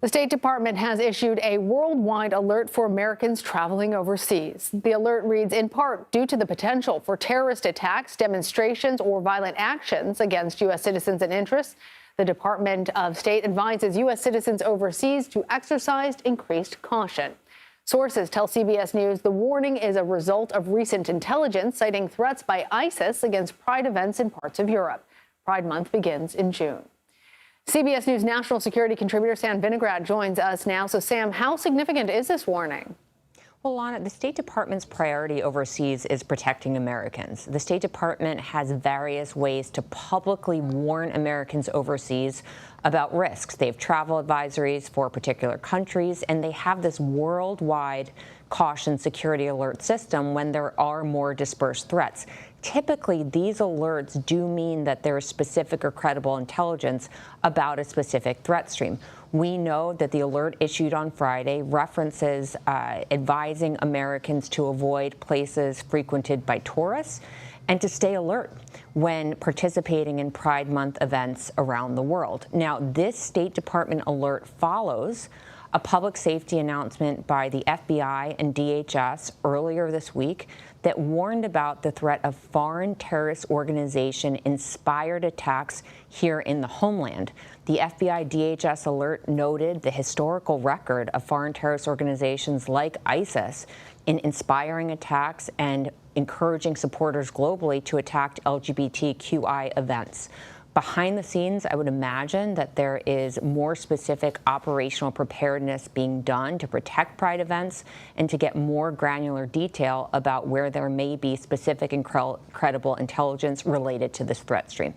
The State Department has issued a worldwide alert for Americans traveling overseas. The alert reads, in part, due to the potential for terrorist attacks, demonstrations, or violent actions against U.S. citizens and interests, the Department of State advises U.S. citizens overseas to exercise increased caution. Sources tell CBS News the warning is a result of recent intelligence citing threats by ISIS against Pride events in parts of Europe. Pride Month begins in June. CBS News national security contributor Sam Vinograd joins us now. So, Sam, how significant is this warning? Well, Lana, the State Department's priority overseas is protecting Americans. The State Department has various ways to publicly warn Americans overseas about risks. They have travel advisories for particular countries, and they have this worldwide caution security alert system when there are more dispersed threats. Typically, these alerts do mean that there is specific or credible intelligence about a specific threat stream. We know that the alert issued on Friday references advising Americans to avoid places frequented by tourists and to stay alert when participating in Pride Month events around the world. Now, this State Department alert follows a public safety announcement by the FBI and DHS earlier this week that warned about the threat of foreign terrorist organization-inspired attacks here in the homeland. The FBI-DHS alert noted the historical record of foreign terrorist organizations like ISIS in inspiring attacks and encouraging supporters globally to attack LGBTQI events. Behind the scenes, I would imagine that there is more specific operational preparedness being done to protect Pride events and to get more granular detail about where there may be specific and credible intelligence related to this threat stream.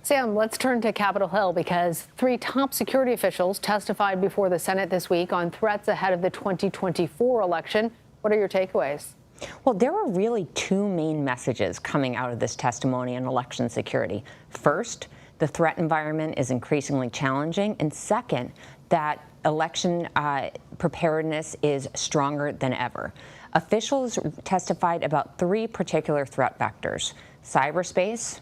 Sam, let's turn to Capitol Hill because 3 top security officials testified before the Senate this week on threats ahead of the 2024 election. What are your takeaways? Well, there are really 2 main messages coming out of this testimony on election security. First, the threat environment is increasingly challenging. And second, that election preparedness is stronger than ever. Officials testified about 3 particular threat vectors: cyberspace,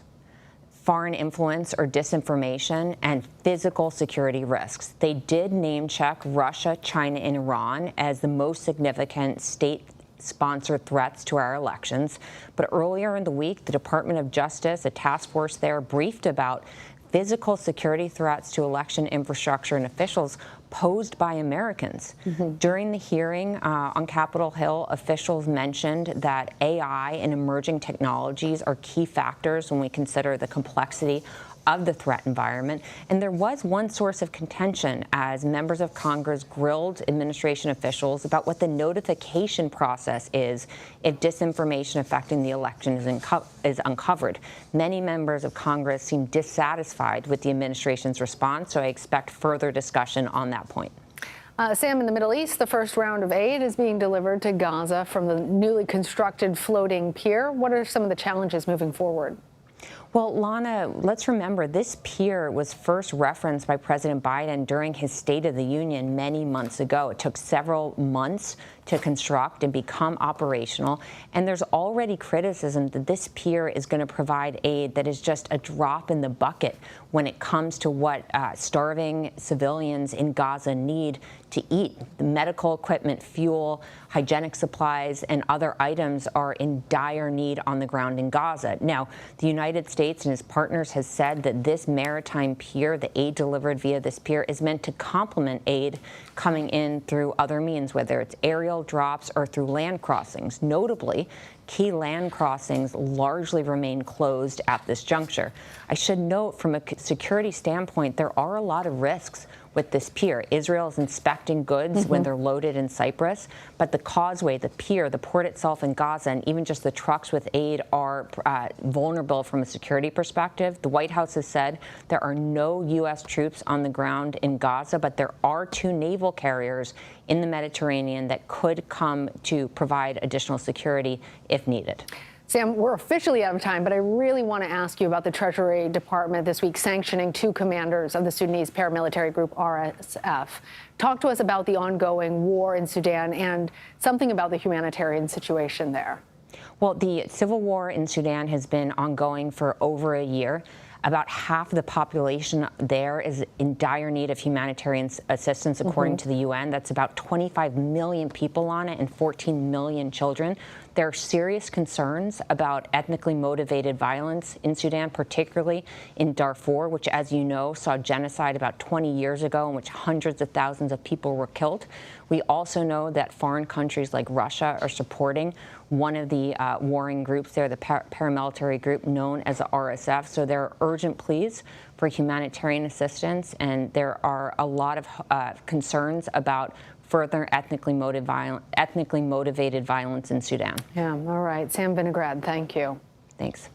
foreign influence or disinformation, and physical security risks. They did name check Russia, China, and Iran as the most significant state-sponsored threats to our elections. But earlier in the week, the Department of Justice, a task force there, briefed about physical security threats to election infrastructure and officials posed by Americans. During the hearing on Capitol Hill, officials mentioned that AI and emerging technologies are key factors when we consider the complexity of the threat environment. And there was one source of contention as members of Congress grilled administration officials about what the notification process is if disinformation affecting the election is uncovered. Many members of Congress seem dissatisfied with the administration's response, so I expect further discussion on that point. Sam, in the Middle East, the first round of aid is being delivered to Gaza from the newly constructed floating pier. What are some of the challenges moving forward? Well, Lana, let's remember this pier was first referenced by President Biden during his State of the Union many months ago. It took several months to construct and become operational. And there's already criticism that this pier is going to provide aid that is just a drop in the bucket when it comes to what starving civilians in Gaza need to eat. The medical equipment, fuel, hygienic supplies, and other items are in dire need on the ground in Gaza. Now, the United States and its partners has said that this maritime pier, the aid delivered via this pier, is meant to complement aid coming in through other means, whether it's aerial drops or through land crossings. Notably, key land crossings largely remain closed at this juncture. I should note, from a security standpoint, there are a lot of risks with this pier. Israel is inspecting goods when they're loaded in Cyprus, but the causeway, the pier, the port itself in Gaza, and even just the trucks with aid are vulnerable from a security perspective. The White House has said there are no U.S. troops on the ground in Gaza, but there are 2 naval carriers in the Mediterranean that could come to provide additional security if needed. Sam, we're officially out of time, but I really want to ask you about the Treasury Department this week sanctioning 2 commanders of the Sudanese paramilitary group RSF. Talk to us about the ongoing war in Sudan and something about the humanitarian situation there. Well, the civil war in Sudan has been ongoing for over a year. About half of the population there is in dire need of humanitarian assistance, according to the UN. That's about 25 million people on it and 14 million children. There are serious concerns about ethnically motivated violence in Sudan, particularly in Darfur, which, as you know, saw genocide about 20 years ago in which hundreds of thousands of people were killed. We also know that foreign countries like Russia are supporting one of the warring groups there, the paramilitary group known as the RSF. So there are urgent pleas for humanitarian assistance, and there are a lot of concerns about further ethnically motivated violence in Sudan. Yeah, all right. Sam Vinograd, thank you. Thanks.